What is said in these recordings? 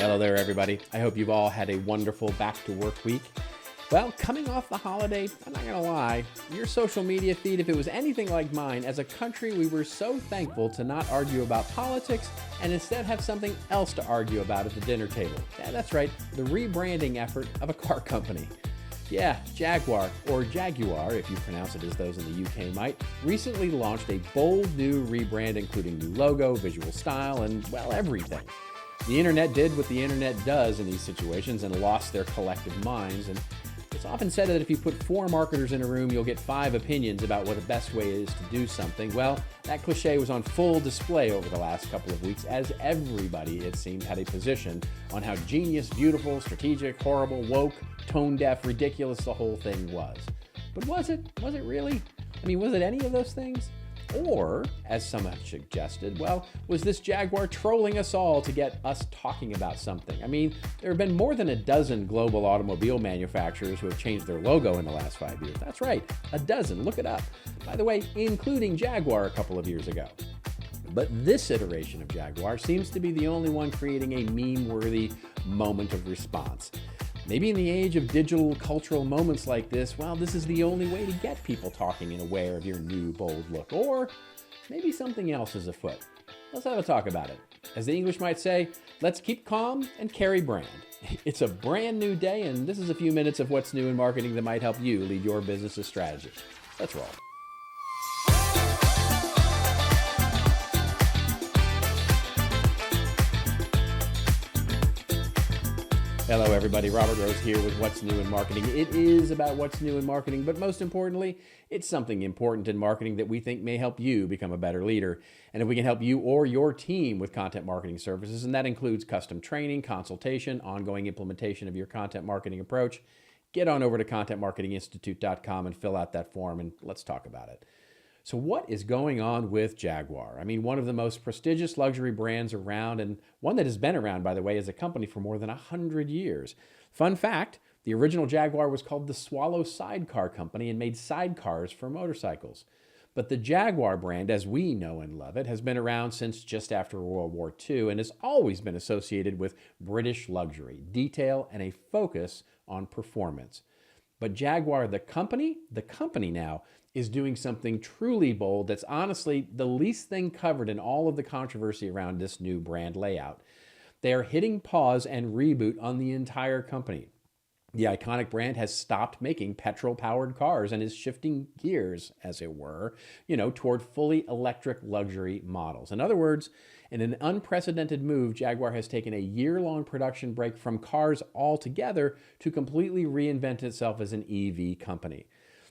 Hello there, everybody. I hope you've all had a wonderful back to work week. Well, coming off the holiday, I'm not going to lie, your social media feed, if it was anything like mine, as a country, we were so thankful to not argue about politics and instead have something else to argue about at the dinner table. Yeah, that's right, the rebranding effort of a car company. Yeah, Jaguar, or Jaguar if you pronounce it as those in the UK might, recently launched a bold new rebrand including new logo, visual style, and, well, everything. The internet did what the internet does in these situations and lost their collective minds. And it's often said that if you put 4 marketers in a room, you'll get 5 opinions about what the best way is to do something. Well, that cliche was on full display over the last couple of weeks as everybody, it seemed, had a position on how genius, beautiful, strategic, horrible, woke, tone-deaf, ridiculous the whole thing was. But was it? Was it really? I mean, was it any of those things? Or, as some have suggested, well, was this Jaguar trolling us all to get us talking about something? I mean, there have been more than a dozen global automobile manufacturers who have changed their logo in the last 5 years. That's right, a dozen. Look it up. By the way, including Jaguar a couple of years ago. But this iteration of Jaguar seems to be the only one creating a meme-worthy moment of response. Maybe in the age of digital cultural moments like this, well, this is the only way to get people talking and aware of your new, bold look. Or maybe something else is afoot. Let's have a talk about it. As the English might say, let's keep calm and carry brand. It's a brand new day, and this is a few minutes of what's new in marketing that might help you lead your business's strategy. Let's roll. Hello everybody, Robert Rose here with What's New in Marketing. It is about what's new in marketing, but most importantly, it's something important in marketing that we think may help you become a better leader. And if we can help you or your team with content marketing services, and that includes custom training, consultation, ongoing implementation of your content marketing approach, get on over to contentmarketinginstitute.com and fill out that form and let's talk about it. So what is going on with Jaguar? I mean, one of the most prestigious luxury brands around, and one that has been around, by the way, as a company for more than 100 years. Fun fact, the original Jaguar was called the Swallow Sidecar Company and made sidecars for motorcycles. But the Jaguar brand, as we know and love it, has been around since just after World War II and has always been associated with British luxury, detail, and a focus on performance. But Jaguar, the company now, is doing something truly bold that's honestly the least thing covered in all of the controversy around this new brand layout. They are hitting pause and reboot on the entire company. The iconic brand has stopped making petrol-powered cars and is shifting gears, as it were, toward fully electric luxury models. In other words, in an unprecedented move, Jaguar has taken a year-long production break from cars altogether to completely reinvent itself as an EV company.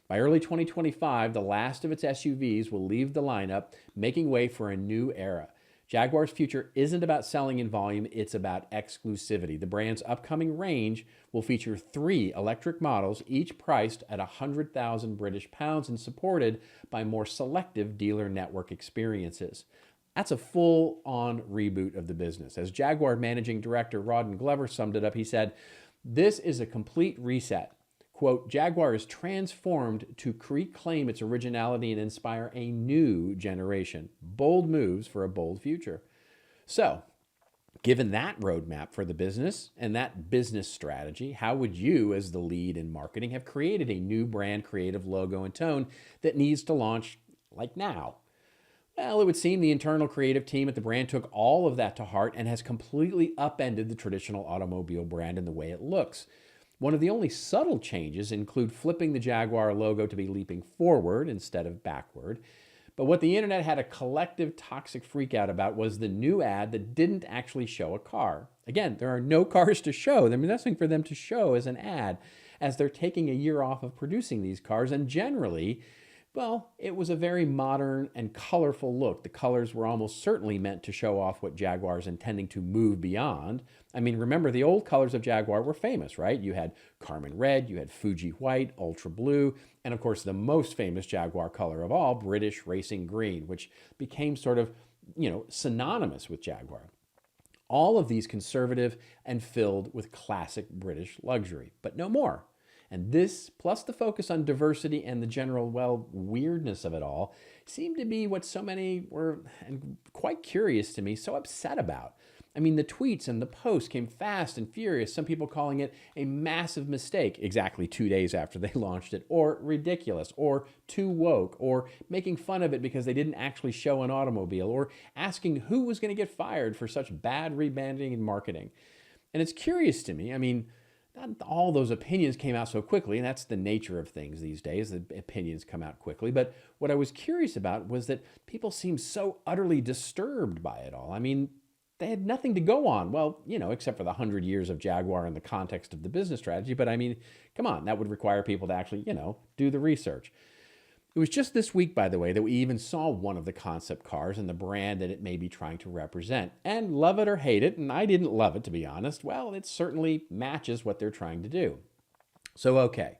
By early 2025, the last of its SUVs will leave the lineup, making way for a new era. Jaguar's future isn't about selling in volume, it's about exclusivity. The brand's upcoming range will feature 3 electric models, each priced at 100,000 British pounds and supported by more selective dealer network experiences. That's a full-on reboot of the business. As Jaguar Managing Director Rawdon Glover summed it up, he said, "This is a complete reset. Quote, Jaguar is transformed to reclaim its originality and inspire a new generation. Bold moves for a bold future." So, given that roadmap for the business and that business strategy, how would you, as the lead in marketing, have created a new brand, creative logo, and tone that needs to launch like now? Well, it would seem the internal creative team at the brand took all of that to heart and has completely upended the traditional automobile brand in the way it looks. One of the only subtle changes include flipping the Jaguar logo to be leaping forward instead of backward. But what the internet had a collective toxic freakout about was the new ad that didn't actually show a car. Again, there are no cars to show. There's nothing for them to show as an ad, as they're taking a year off of producing these cars, and generally, well, it was a very modern and colorful look. The colors were almost certainly meant to show off what Jaguar is intending to move beyond. I mean, remember, the old colors of Jaguar were famous, right? You had Carmine Red, you had Fuji White, Ultra Blue, and of course the most famous Jaguar color of all, British Racing Green, which became sort of, synonymous with Jaguar. All of these conservative and filled with classic British luxury, but no more. And this, plus the focus on diversity and the general, weirdness of it all, seemed to be what so many were, and quite curious to me, so upset about. I mean, the tweets and the posts came fast and furious, some people calling it a massive mistake exactly 2 days after they launched it, or ridiculous, or too woke, or making fun of it because they didn't actually show an automobile, or asking who was going to get fired for such bad rebranding and marketing. And it's curious to me, I mean, not all those opinions came out so quickly, and that's the nature of things these days. The opinions come out quickly. But what I was curious about was that people seemed so utterly disturbed by it all. I mean, they had nothing to go on. Well, except for the 100 years of Jaguar in the context of the business strategy. But I mean, come on, that would require people to actually, do the research. It was just this week, by the way, that we even saw one of the concept cars and the brand that it may be trying to represent. And love it or hate it, and I didn't love it, to be honest, well, it certainly matches what they're trying to do. So, okay,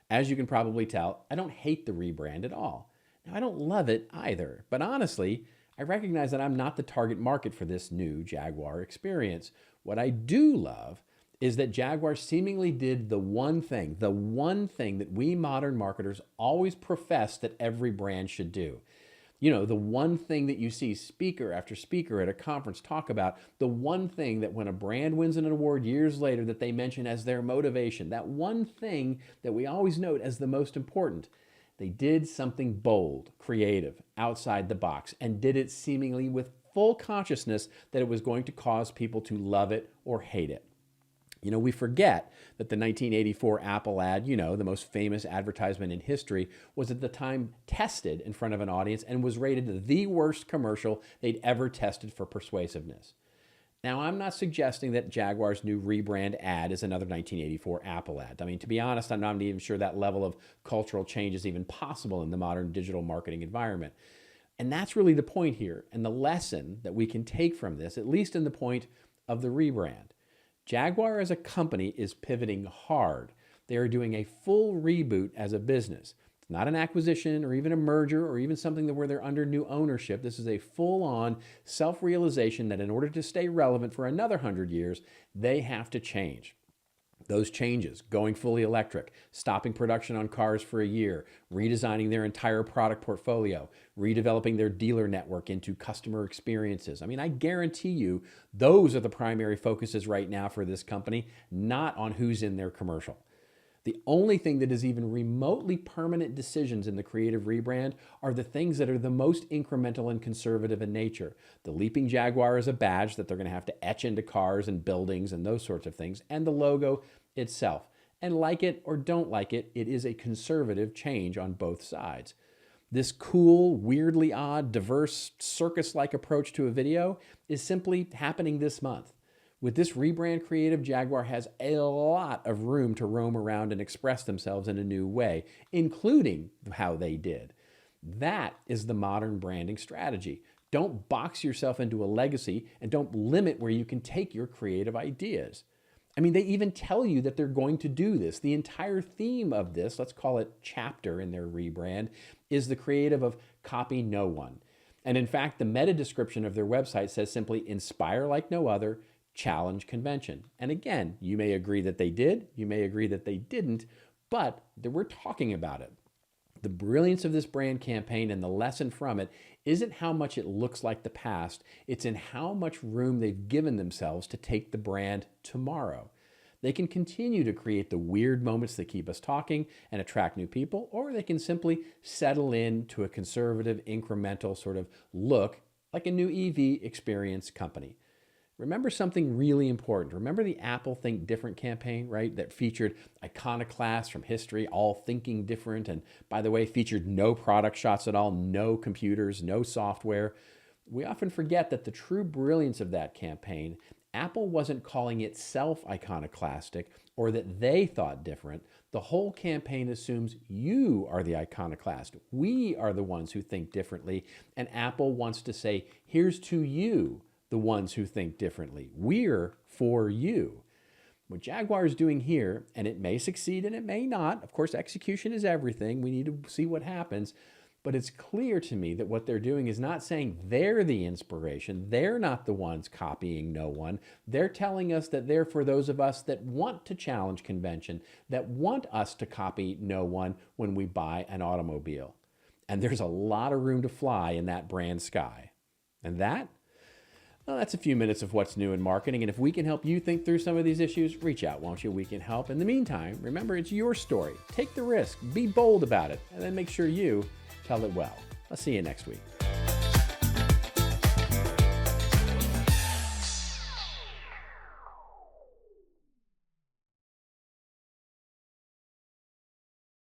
as you can probably tell, I don't hate the rebrand at all. Now, I don't love it either, but honestly, I recognize that I'm not the target market for this new Jaguar experience. What I do love is that Jaguar seemingly did the one thing that we modern marketers always profess that every brand should do. The one thing that you see speaker after speaker at a conference talk about, the one thing that when a brand wins an award years later that they mention as their motivation, that one thing that we always note as the most important. They did something bold, creative, outside the box, and did it seemingly with full consciousness that it was going to cause people to love it or hate it. We forget that the 1984 Apple ad, the most famous advertisement in history, was at the time tested in front of an audience and was rated the worst commercial they'd ever tested for persuasiveness. Now, I'm not suggesting that Jaguar's new rebrand ad is another 1984 Apple ad. I mean, to be honest, I'm not even sure that level of cultural change is even possible in the modern digital marketing environment. And that's really the point here, and the lesson that we can take from this, at least in the point of the rebrand. Jaguar as a company is pivoting hard. They are doing a full reboot as a business. It's not an acquisition or even a merger or even something where they're under new ownership. This is a full-on self-realization that in order to stay relevant for another 100 years, they have to change. Those changes, going fully electric, stopping production on cars for a year, redesigning their entire product portfolio, redeveloping their dealer network into customer experiences. I mean, I guarantee you those are the primary focuses right now for this company, not on who's in their commercial. The only thing that is even remotely permanent decisions in the creative rebrand are the things that are the most incremental and conservative in nature. The Leaping Jaguar is a badge that they're going to have to etch into cars and buildings and those sorts of things, and the logo itself. And like it or don't like it, it is a conservative change on both sides. This cool, weirdly odd, diverse, circus-like approach to a video is simply happening this month. With this rebrand creative, Jaguar has a lot of room to roam around and express themselves in a new way, including how they did. That is the modern branding strategy. Don't box yourself into a legacy and don't limit where you can take your creative ideas. I mean, they even tell you that they're going to do this. The entire theme of this, let's call it chapter in their rebrand, is the creative of copy no one. And in fact, the meta description of their website says simply inspire like no other, challenge convention. And again, you may agree that they did, you may agree that they didn't, but we're talking about it. The brilliance of this brand campaign and the lesson from it isn't how much it looks like the past, it's in how much room they've given themselves to take the brand tomorrow. They can continue to create the weird moments that keep us talking and attract new people, or they can simply settle into a conservative, incremental sort of look like a new EV experience company. Remember something really important. Remember the Apple Think Different campaign, right? That featured iconoclasts from history, all thinking different. And by the way, featured no product shots at all, no computers, no software. We often forget that the true brilliance of that campaign, Apple wasn't calling itself iconoclastic or that they thought different. The whole campaign assumes you are the iconoclast. We are the ones who think differently. And Apple wants to say, here's to you, the ones who think differently. We're for you. What Jaguar is doing here, and it may succeed and it may not, of course, execution is everything. We need to see what happens. But it's clear to me that what they're doing is not saying they're the inspiration. They're not the ones copying no one. They're telling us that they're for those of us that want to challenge convention, that want us to copy no one when we buy an automobile. And there's a lot of room to fly in that brand sky. And Well, that's a few minutes of what's new in marketing, and if we can help you think through some of these issues, reach out, won't you? We can help. In the meantime, remember, it's your story. Take the risk, be bold about it, and then make sure you tell it well. I'll see you next week.